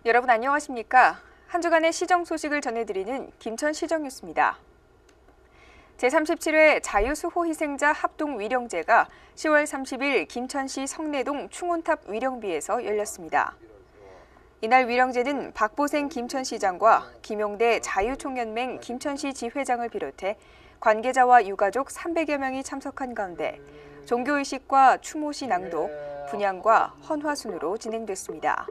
여러분 안녕하십니까? 한 주간의 시정 소식을 전해드리는 김천시정 뉴스입니다. 제37회 자유수호희생자 합동위령제가 10월 30일 김천시 성내동 충원탑 위령비에서 열렸습니다. 이날 위령제는 박보생 김천시장과 김용대 자유총연맹 김천시 지회장을 비롯해 관계자와 유가족 300여 명이 참석한 가운데 종교의식과 추모시 낭독, 분향과 헌화 순으로 진행됐습니다.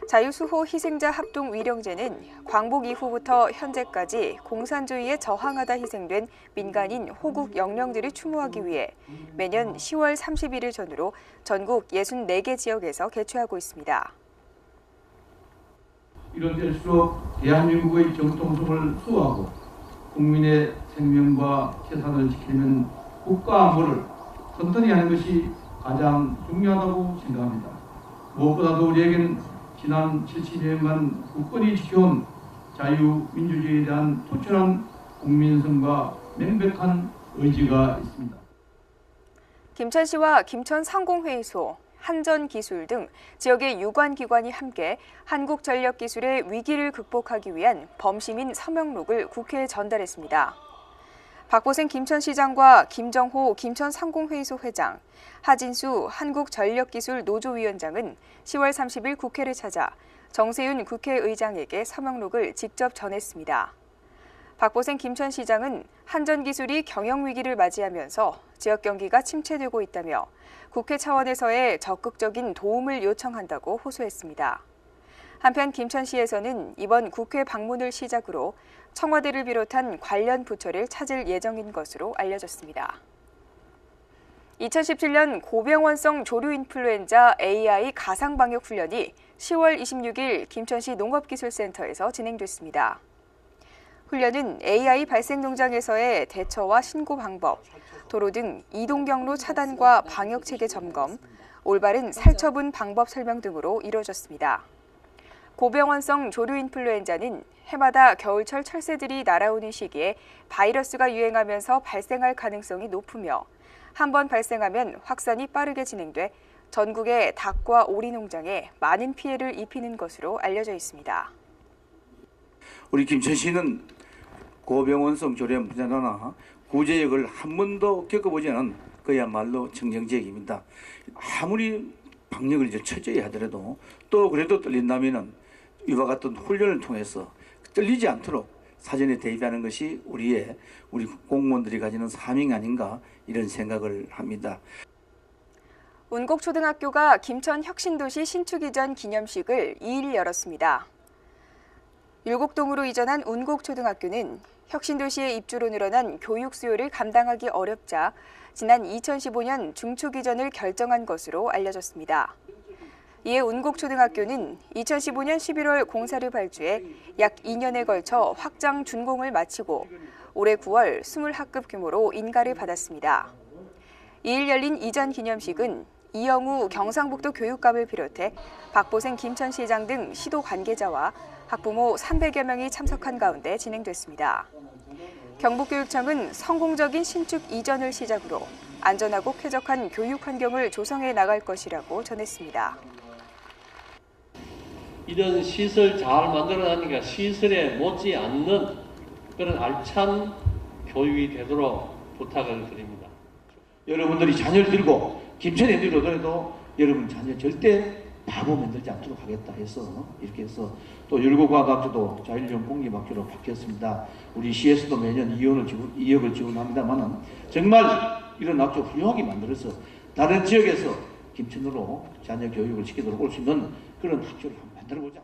자유수호 희생자 합동 위령제는 광복 이후부터 현재까지 공산주의에 저항하다 희생된 민간인 호국 영령들을 추모하기 위해 매년 10월 31일 전후로 전국 64개 지역에서 개최하고 있습니다. 이런 때일수록 대한민국의 정통성을 수호하고 국민의 생명과 재산을 지키는 국가 안보를 튼튼히 하는 것이 가장 중요하다고 생각합니다. 무엇보다도 우리에겐 지난 70년간 굳건히 지켜온 자유민주주의에 대한 투철한 국민성과 명백한 의지가 있습니다. 김천시와 김천상공회의소, 한전기술 등 지역의 유관기관이 함께 한국전력기술의 위기를 극복하기 위한 범시민 서명록을 국회에 전달했습니다. 박보생 김천시장과 김정호 김천상공회의소 회장, 하진수 한국전력기술 노조위원장은 10월 30일 국회를 찾아 정세윤 국회의장에게 서명록을 직접 전했습니다. 박보생 김천시장은 한전기술이 경영위기를 맞이하면서 지역 경기가 침체되고 있다며 국회 차원에서의 적극적인 도움을 요청한다고 호소했습니다. 한편 김천시에서는 이번 국회 방문을 시작으로 청와대를 비롯한 관련 부처를 찾을 예정인 것으로 알려졌습니다. 2017년 고병원성 조류인플루엔자 AI 가상방역훈련이 10월 26일 김천시 농업기술센터에서 진행됐습니다. 훈련은 AI 발생 농장에서의 대처와 신고 방법, 도로 등 이동 경로 차단과 방역체계 점검, 올바른 살처분 방법 설명 등으로 이루어졌습니다. 고병원성 조류인플루엔자는 해마다 겨울철 철새들이 날아오는 시기에 바이러스가 유행하면서 발생할 가능성이 높으며 한 번 발생하면 확산이 빠르게 진행돼 전국의 닭과 오리 농장에 많은 피해를 입히는 것으로 알려져 있습니다. 우리 김천시는 고병원성 조류인플루엔자나 구제역을 한 번도 겪어보지 않은 그야말로 청정지역입니다. 아무리 방역을 철저히 하더라도 또 그래도 떨린다면은 이와 같은 훈련을 통해서 떨리지 않도록 사전에 대비하는 것이 우리 공무원들이 가지는 사명이 아닌가 이런 생각을 합니다. 운곡초등학교가 김천 혁신도시 신축 이전 기념식을 2일 열었습니다. 율곡동으로 이전한 운곡초등학교는 혁신도시의 입주로 늘어난 교육 수요를 감당하기 어렵자 지난 2015년 중축 이전을 결정한 것으로 알려졌습니다. 이에 운곡초등학교는 2015년 11월 공사를 발주해 약 2년에 걸쳐 확장 준공을 마치고 올해 9월 20학급 규모로 인가를 받았습니다. 2일 열린 이전 기념식은 이영우 경상북도 교육감을 비롯해 박보생 김천시장 등 시도 관계자와 학부모 300여 명이 참석한 가운데 진행됐습니다. 경북교육청은 성공적인 신축 이전을 시작으로 안전하고 쾌적한 교육 환경을 조성해 나갈 것이라고 전했습니다. 이런 시설 잘 만들어나니까 시설에 못지않는 그런 알찬 교육이 되도록 부탁을 드립니다. 여러분들이 자녀를 들고 김천에 들어오더라도 여러분 자녀 절대 바보 만들지 않도록 하겠다 해서 이렇게 해서 또 율곡과학학교도 자율형 공립학교로 바뀌었습니다. 우리 시에서도 매년 2억을 지원합니다만은 정말 이런 학교 훌륭하게 만들어서 다른 지역에서 김천으로 자녀 교육을 시키도록 올 수 있는 그런 학교를 한번 만들어보자.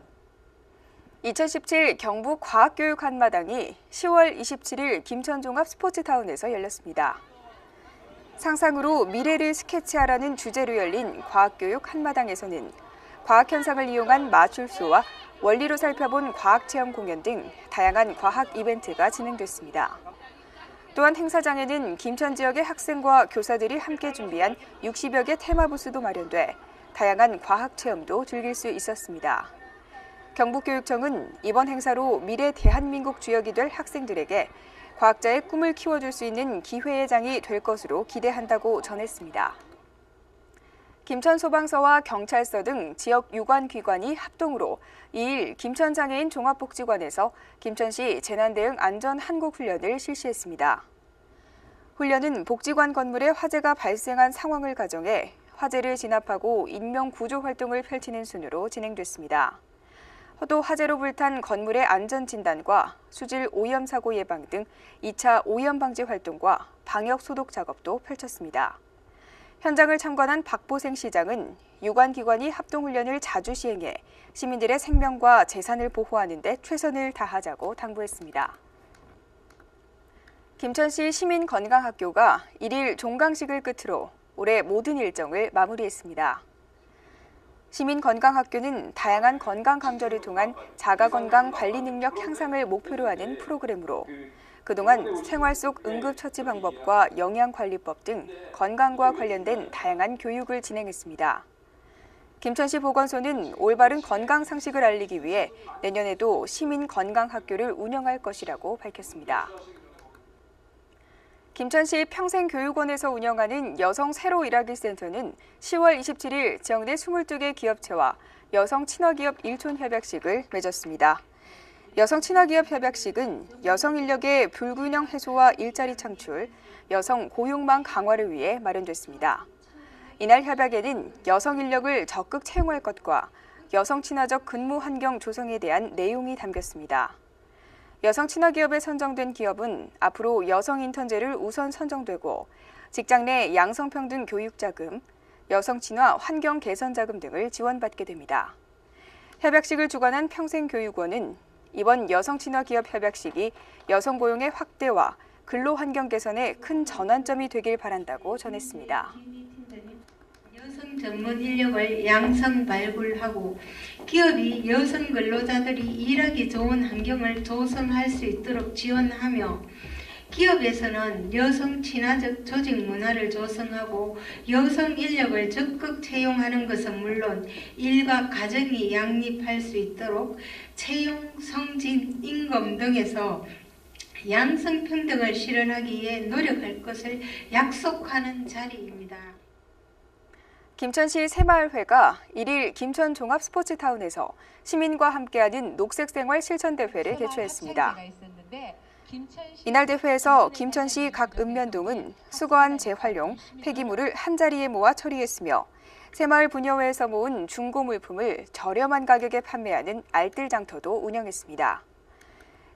2017 경북 과학교육 한마당이 10월 27일 김천종합 스포츠타운에서 열렸습니다. 상상으로 미래를 스케치하라는 주제로 열린 과학교육 한마당에서는 과학 현상을 이용한 마술쇼와 원리로 살펴본 과학체험 공연 등 다양한 과학 이벤트가 진행됐습니다. 또한 행사장에는 김천 지역의 학생과 교사들이 함께 준비한 60여 개 테마 부스도 마련돼 다양한 과학 체험도 즐길 수 있었습니다. 경북교육청은 이번 행사로 미래 대한민국 주역이 될 학생들에게 과학자의 꿈을 키워줄 수 있는 기회의 장이 될 것으로 기대한다고 전했습니다. 김천소방서와 경찰서 등 지역 유관기관이 합동으로 2일 김천장애인 종합복지관에서 김천시 재난대응 안전한국훈련을 실시했습니다. 훈련은 복지관 건물에 화재가 발생한 상황을 가정해 화재를 진압하고 인명구조 활동을 펼치는 순으로 진행됐습니다. 또 화재로 불탄 건물의 안전진단과 수질 오염 사고 예방 등 2차 오염 방지 활동과 방역 소독 작업도 펼쳤습니다. 현장을 참관한 박보생 시장은 유관기관이 합동훈련을 자주 시행해 시민들의 생명과 재산을 보호하는 데 최선을 다하자고 당부했습니다. 김천시 시민건강학교가 1일 종강식을 끝으로 올해 모든 일정을 마무리했습니다. 시민건강학교는 다양한 건강 강좌를 통한 자가건강 관리 능력 향상을 목표로 하는 프로그램으로 그동안 생활 속 응급처치 방법과 영양관리법 등 건강과 관련된 다양한 교육을 진행했습니다. 김천시 보건소는 올바른 건강 상식을 알리기 위해 내년에도 시민건강학교를 운영할 것이라고 밝혔습니다. 김천시 평생교육원에서 운영하는 여성 새로 일하기 센터는 10월 27일 지역 내 22개 기업체와 여성 친화기업 일촌협약식을 맺었습니다. 여성 친화기업 협약식은 여성 인력의 불균형 해소와 일자리 창출, 여성 고용망 강화를 위해 마련됐습니다. 이날 협약에는 여성 인력을 적극 채용할 것과 여성 친화적 근무 환경 조성에 대한 내용이 담겼습니다. 여성 친화기업에 선정된 기업은 앞으로 여성 인턴제를 우선 선정되고 직장 내 양성평등 교육자금, 여성 친화 환경 개선 자금 등을 지원받게 됩니다. 협약식을 주관한 평생교육원은 이번 여성 친화 기업 협약식이 여성 고용의 확대와 근로 환경 개선에 큰 전환점이 되길 바란다고 전했습니다. 여성 전문 인력을 양성 발굴하고 기업이 여성 근로자들이 일하기 좋은 환경을 조성할 수 있도록 지원하며 기업에서는 여성 친화적 조직 문화를 조성하고 여성 인력을 적극 채용하는 것은 물론 일과 가정이 양립할 수 있도록 채용, 성진, 임금 등에서 양성평등을 실현하기 위해 노력할 것을 약속하는 자리입니다. 김천시 새마을회가 1일 김천 종합스포츠타운에서 시민과 함께하는 녹색생활 실천대회를 개최했습니다. 이날 대회에서 김천시 각 읍면동은 수거한 재활용, 폐기물을 한자리에 모아 처리했으며 새마을 분여회에서 모은 중고 물품을 저렴한 가격에 판매하는 알뜰장터도 운영했습니다.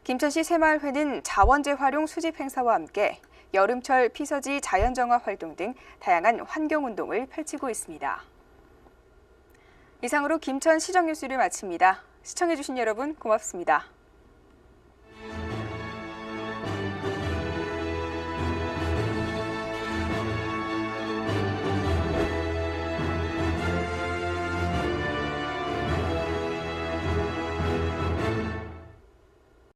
김천시 새마을회는 자원재활용 수집 행사와 함께 여름철 피서지 자연정화 활동 등 다양한 환경운동을 펼치고 있습니다. 이상으로 김천 시정뉴스를 마칩니다. 시청해주신 여러분 고맙습니다.